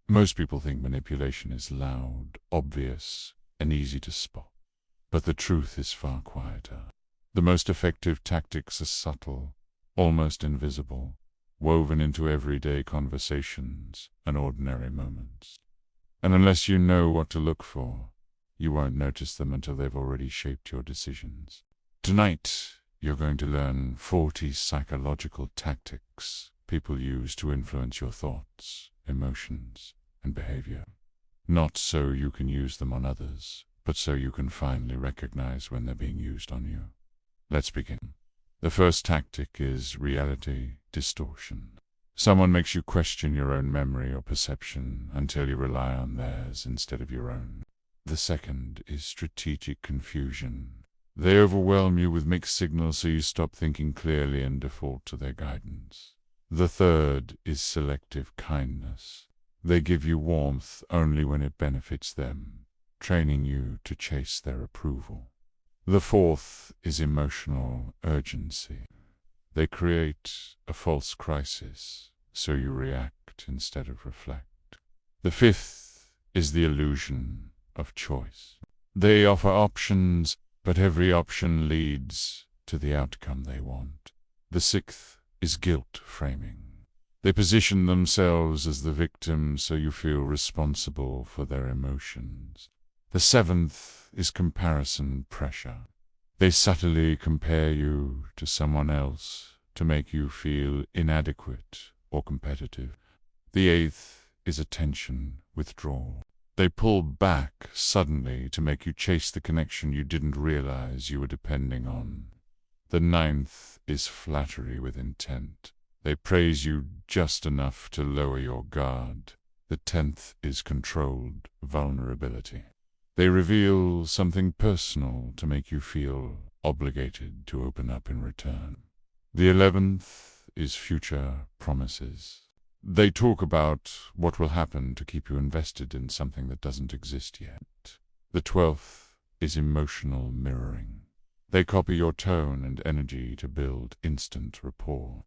Most people think manipulation is loud, obvious, and easy to spot. But the truth is far quieter. The most effective tactics are subtle, almost invisible, woven into everyday conversations and ordinary moments. And unless you know what to look for, you won't notice them until they've already shaped your decisions. Tonight, you're going to learn 40 psychological tactics people use to influence your thoughts, emotions, and behavior. Not so you can use them on others, but so you can finally recognize when they're being used on you. Let's begin. The first tactic is reality distortion. Someone makes you question your own memory or perception until you rely on theirs instead of your own. The second is strategic confusion. They overwhelm you with mixed signals so you stop thinking clearly and default to their guidance. The third is selective kindness. They give you warmth only when it benefits them, training you to chase their approval. The fourth is emotional urgency. They create a false crisis, so you react instead of reflect. The fifth is the illusion of choice. They offer options, but every option leads to the outcome they want. The sixth is guilt framing. They position themselves as the victim so you feel responsible for their emotions. The seventh is comparison pressure. They subtly compare you to someone else to make you feel inadequate or competitive. The eighth is attention withdrawal. They pull back suddenly to make you chase the connection you didn't realize you were depending on. The ninth is flattery with intent. They praise you just enough to lower your guard. The 10th is controlled vulnerability. They reveal something personal to make you feel obligated to open up in return. The 11th is future promises. They talk about what will happen to keep you invested in something that doesn't exist yet. The 12th is emotional mirroring. They copy your tone and energy to build instant rapport.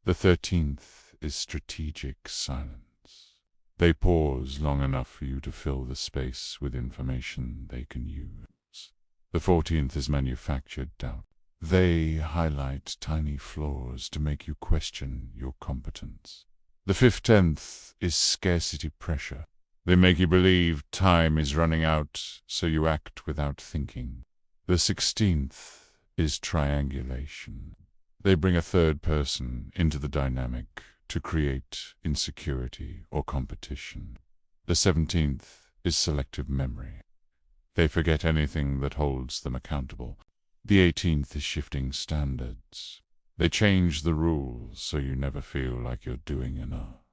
The 13th is strategic silence. They pause long enough for you to fill the space with information they can use. The 14th is manufactured doubt. They highlight tiny flaws to make you question your competence. The 15th is scarcity pressure. They make you believe time is running out, so you act without thinking. The 16th is triangulation. They bring a third person into the dynamic to create insecurity or competition. The 17th is selective memory. They forget anything that holds them accountable. The 18th is shifting standards. They change the rules so you never feel like you're doing enough.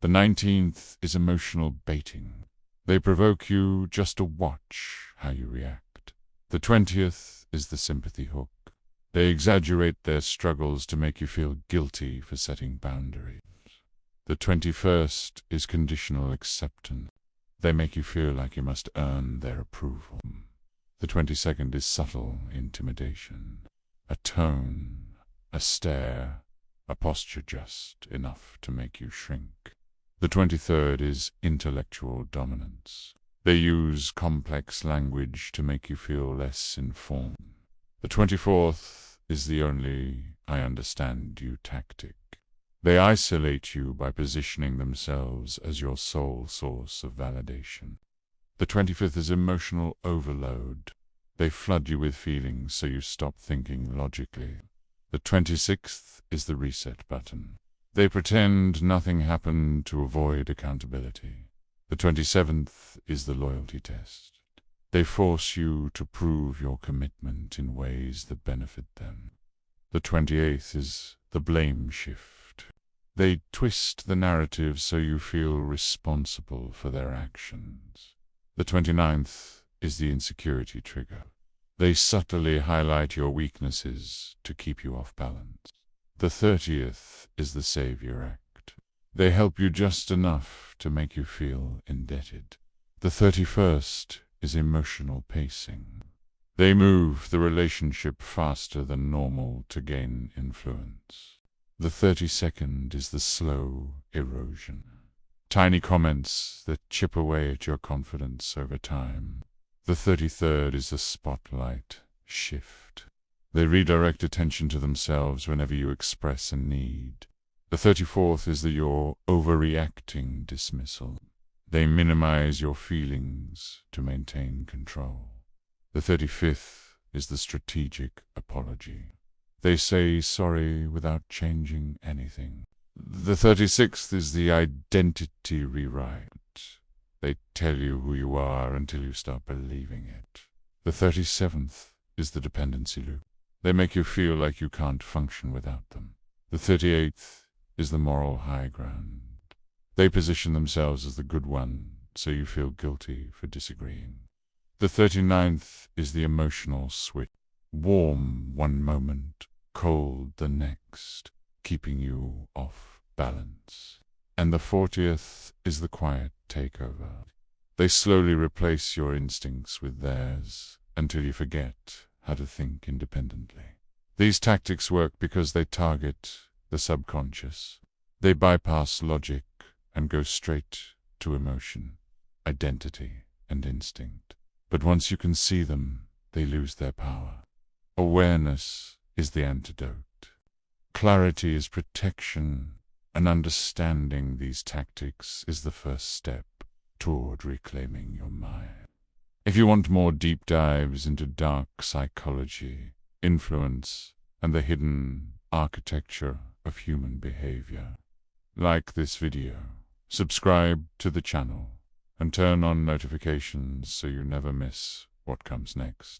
The 19th is emotional baiting. They provoke you just to watch how you react. The 20th is the sympathy hook. They exaggerate their struggles to make you feel guilty for setting boundaries. The 21st is conditional acceptance. They make you feel like you must earn their approval. The 22nd is subtle intimidation. A tone, a stare, a posture just enough to make you shrink. The 23rd is intellectual dominance. They use complex language to make you feel less informed. The 24th is the only I understand you tactic. They isolate you by positioning themselves as your sole source of validation. The 25th is emotional overload. They flood you with feelings so you stop thinking logically. The 26th is the reset button. They pretend nothing happened to avoid accountability. The 27th is the loyalty test. They force you to prove your commitment in ways that benefit them. The 28th is the blame shift. They twist the narrative so you feel responsible for their actions. The 29th is the insecurity trigger. They subtly highlight your weaknesses to keep you off balance. The 30th is the savior act. They help you just enough to make you feel indebted. The 31st is emotional pacing. They move the relationship faster than normal to gain influence. The 32nd is the slow erosion. Tiny comments that chip away at your confidence over time. The 33rd is the spotlight shift. They redirect attention to themselves whenever you express a need. The 34th is your overreacting dismissal. They minimize your feelings to maintain control. The 35th is the strategic apology. They say sorry without changing anything. The 36th is the identity rewrite. They tell you who you are until you start believing it. The 37th is the dependency loop. They make you feel like you can't function without them. The 38th is the moral high ground. They position themselves as the good one, so you feel guilty for disagreeing. The 39th is the emotional switch. Warm one moment, cold the next, keeping you off balance. And the 40th is the quiet takeover. They slowly replace your instincts with theirs until you forget how to think independently. These tactics work because they target the subconscious. They bypass logic and go straight to emotion, identity, and instinct. But once you can see them, they lose their power. Awareness is the antidote. Clarity is protection, and understanding these tactics is the first step toward reclaiming your mind. If you want more deep dives into dark psychology, influence, and the hidden architecture of human behavior, like this video, subscribe to the channel, and turn on notifications so you never miss what comes next.